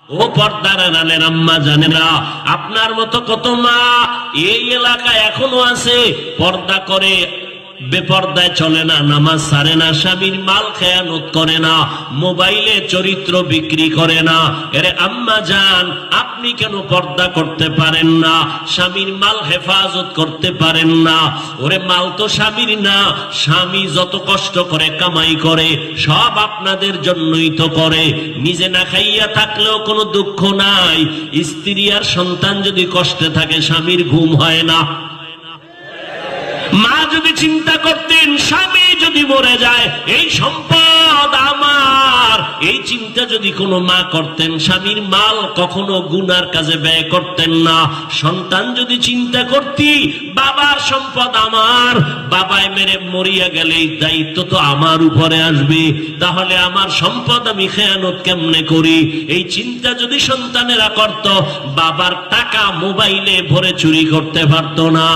ও পর্দার আড়ালের আম্মা জানেরা, আপনার মতো কত মা এই এলাকায় এখনো আছে, পর্দা করে বেপর্দায় চলে না, নামাজ ছাড়ে না, স্বামীর মাল খেয়ানত করে না, মোবাইলে চরিত্র বিক্রি করে না। এরে আম্মা জান, আপনি কেন পর্দা করতে পারেন না? স্বামীর মাল হেফাজত করতে পারেন না? ওরে মাল তো স্বামীর না, স্বামী যত কষ্ট করে কামাই করে সব আপনাদের জন্যই তো করে। নিজে না খাইয়া থাকলেও কোনো দুঃখ নাই, স্ত্রী আর সন্তান যদি কষ্টে থাকে স্বামীর ঘুম হয় না। মা যদি চিন্তা করতেন স্বামী যদি মরে যায় এই সম্পদ আমার, এই চিন্তা যদি কোনো মা করতেন স্বামীর মাল কখনো গুনার কাজে ব্যয় করতেন না। সন্তান যদি চিন্তা করতি বাবার সম্পদ আমার, বাবায় মেরে মরিয়া গেলে এই দায়িত্ব তো আমার উপরে আসবে, তাহলে আমার সম্পদ আমি খেয়ানত কেমনে করি, এই চিন্তা যদি সন্তানেরা করত বাবার টাকা মোবাইলে ভরে চুরি করতে পারত না।